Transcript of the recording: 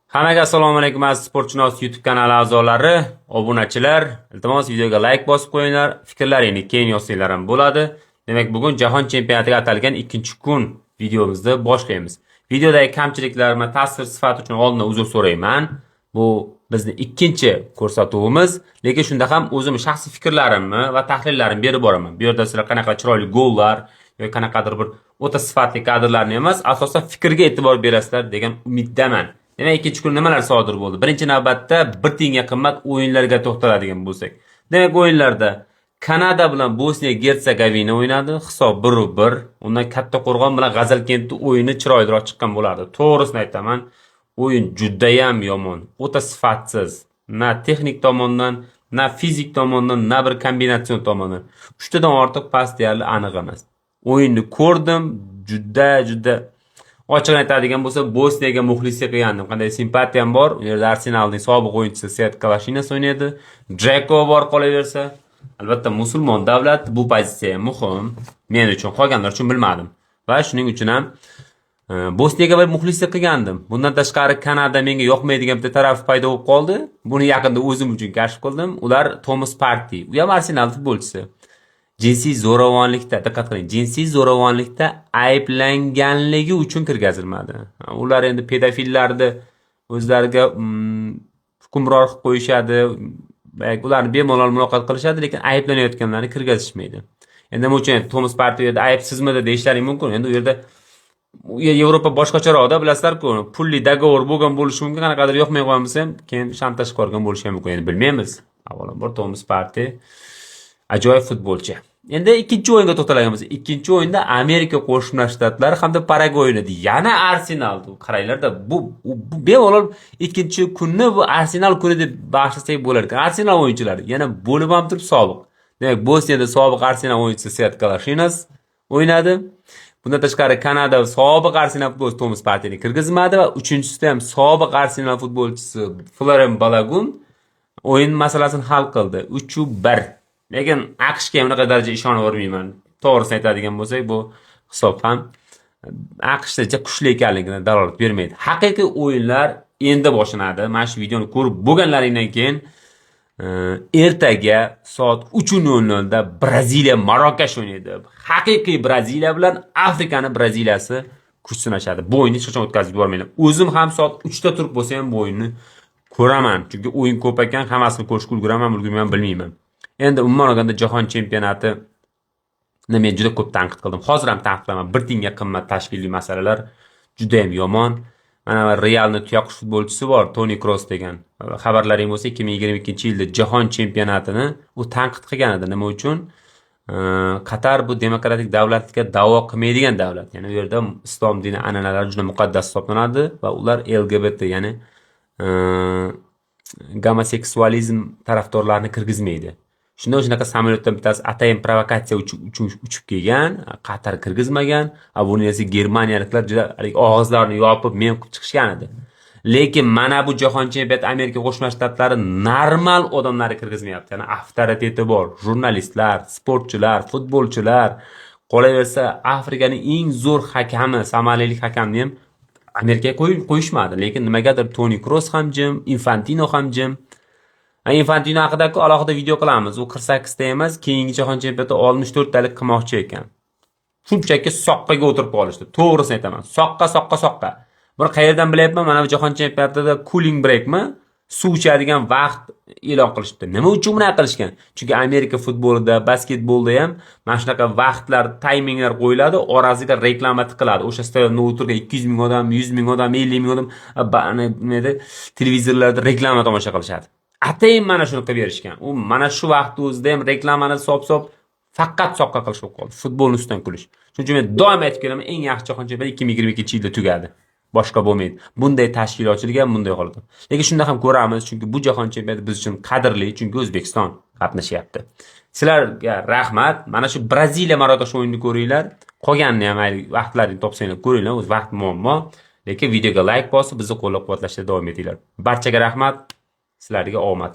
Hammaga assalomu alaykum aziz Sportshunos YouTube kanali a'zolari, obunachilar. Iltimos videoga like bosib qo'yinglar. Fikrlaringizni keyin yozsanglar ham bo'ladi. Demak, bugun Jahon chempionatiga atalgan 2-kun videomizni boshlaymiz. Videodagi kamchiliklar va tasvir sifati uchun oldindan uzr so'rayman. Bu bizning ikkinchi ko'rsatuvimiz, lekin shunda ham o'zim shaxsiy fikrlarimni va tahlillarimni berib boraman. Bu yerda sizlar qanaqa chiroyli gollar yoki qanaqadir bir o'ta sifatli kadrlarni emas, asosan fikrga e'tibor berasizlar degan umiddaman. Demak, ikkinchi kun nimalar sodir bo'ldi? Birinchi navbatda bir tiyinga qimmat o'yinlarga to'xtaladigan bo'lsak. Demak, o'yinlarda Kanada bilan Bosniya Gersegovina o'ynadi. Hisob 1-1. Undan Kattaqo'rg'on bilan G'azalkentda o'yini chiroyliroq chiqqan bo'lardi. To'g'risini aytaman, o'yin juda ham yomon, o'ta sifatsiz. Na texnik tomondan, na fizik tomondan, na bir kombinatsion tomondan. 3 tadan ortiq pas deyarli aniq emas. O'yinni ko'rdim, juda ochig'ini aytadigan bo'lsa, Bosniyaga muxlislik qilgandim. Qanday simpatiyam bor. U yerda Arsenalning sobiq o'yinchisi Sead Kalashinas o'ynaydi. Dreko bor qolaversa. Albatta musulmon davlat, bu pozitsiya muhim. Men uchun, qolganlar uchun bilmadim. Va shuning uchun ham Bosniyaga bir muxlislik qilgandim. Bundan tashqari Kanada menga yoqmaydigan bitta taraf paydo bo'lib qoldi. Buni yaqinda o'zim uchun kashf qildim. Ular Thomas Partey. U ham Arsenal futbolchisi. Jinsiy zo'ravonlikda, diqqat qiling, jinsiy zo'ravonlikda ayblanganligi uchun kirgazilmadi. Ular endi pedofillarni o'zlariga hukmron qilib qo'yishadi, ularni bemalol muloqot qilishadi, lekin ayblanayotganlarni kirgazishmaydi. Endi nima uchun Thomas Partey yerda aybsizmi deb deyishlari mumkin. Endi u yerda Yevropa boshqacharoqda, bilasizlar-ku, pulli dogovor bo'lgan bo'lishi mumkin, qanaqadir yoqmay qo'ygan bo'lsa ham, keyin shantaj qilgan bo'lishi ham mumkin. Endi bilmaymiz. Avvalambor Thomas Partey ajoyib futbolchi. Endi ikkinchi o'yinga to'xtalamiz. Ikkinchi o'yinda Amerika Qo'shma Shtatlari hamda Paragvay o'ynadi. Yana Arsenal. Qaranglar-da, bu bemalol ikkinchi kunni bu Arsenal kuni deb bag'ishlasak bo'lar ekan. Arsenal o'yinchilari yana bo'lib ham turib sobiq. Demak, Bosniyada sobiq Arsenal o'yinchisi Sead Kalashinas o'ynadi. Bundan tashqari Kanada sobiq Arsenal futbolchisi Thomas Parteyni kirgizmadi va uchinchisida ham sobiq Arsenal futbolchisi Florian Balogun o'yin masalasini hal qildi. 3-1. Lekin AQShga unaqa darajada ishonib o'rmayman. To'g'risini aytadigan bo'lsak, bu hisob ham AQShda kuchli ekanligidan dalolat bermaydi. Haqiqiy o'yinlar endi boshlanadi. Mana shu videoni ko'rib bo'lganlaringdan keyin ertaga soat 3:00 da Braziliya Marokash o'ynaydi. Haqiqiy Braziliya bilan Afrikaning Braziliyasi kuch sinashadi. Bu o'yinni hech qachon o'tkazib yubormayman. O'zim ham soat 3 da turib bo'lsa ham bu o'yinni ko'raman. Chunki o'yin ko'p ekan, hammasini ko'rishga ulguraman, bilmayman. Endi umuman olganda jahon chempionati men juda ko'p tanqid qildim. Hozir ham tanqid qilaman. Bir tiyinga qimmat tashkiliy masalalar juda ham yomon. Mana Realning tuyoqqush futbolchisi bor, Toni Kroos degan. Xabarlaring bo'lsa, 2022-yilda jahon chempionatini u tanqid qilgan edi. Nima uchun? Qatar bu demokratik davlatga da'vo qilmaydigan davlat. Ya'ni u yerda islom dini an'analari juda muqaddas hisoblanadi va ular LGBT, ya'ni gomoseksualizm tarafdorlarini kirgizmaydi. Shunda shunaqa samolyotdan bittasi atayin provokatsiya uchib kelgan, Qatar kirgizmagan. Buni esa germaniyaliklar juda og'izlarini yopib men qilib chiqishgan edi. Lekin mana bu jahon chempionati Amerika Qo'shma Shtatlari normal odamlarni kirgizmayapti. Ya'ni avtoriteti bor jurnalistlar, sportchilar, futbolchilar, qolaversa Afrikaning eng zo'r hakami, somaliyalik hakamni ham Amerikaga qo'yishmadi. Lekin nimagadir Toni Kroos ham jim, Infantino ham jim. Infantino haqida-ku alohida video qilamiz. U 48 ta emas, keyingi jahon chempionati 64 talik qilmoqchi ekan. Shunchaki soqqaga o'tirib qolishdi. To'g'risini aytaman. Soqqa. Buni qayerdan bilayapman? Mana bu jahon chempionatida cooling breakmi? Suv ichadigan vaqt e'lon qilishdi. Nima uchun buni qilishgan? Chunki Amerika futbolida, basketbolda ham mana shunaqa vaqtlar, tayminglar qo'yiladi, orasiga reklama tiqiladi. O'sha stadionda o'tirgan 200 ming odam, 100 ming odam, 50 ming odam televizorlarda reklama tomosha qilishadi. Atayin mana shuni qilib berishgan. U mana shu vaqtda o'zida ham reklamani sop faqat soqqa qilish bo'lib qoldi. Futbolni ustidan kulish. Shuning uchun men doim aytib kelaman, eng yaxshi jahon chempionati 2022-yilda tugadi. Boshqa bo'lmaydi. Bunday tashkilotchilik ham bunday holatda. Lekin shunda ham ko'ramiz, chunki bu jahon chempionati biz uchun qadrli, chunki O'zbekiston qatnashyapti. Sizlarga rahmat. Mana shu Braziliya Marokash o'yinini ko'ringlar. Qolganini ham vaqtlarini topsanglar ko'ringlar, o'z vaqt muammo. Lekin videoga like bosib, bizni qo'llab-quvvatlashda davom etinglar. Barchaga rahmat. Sizlarga omad.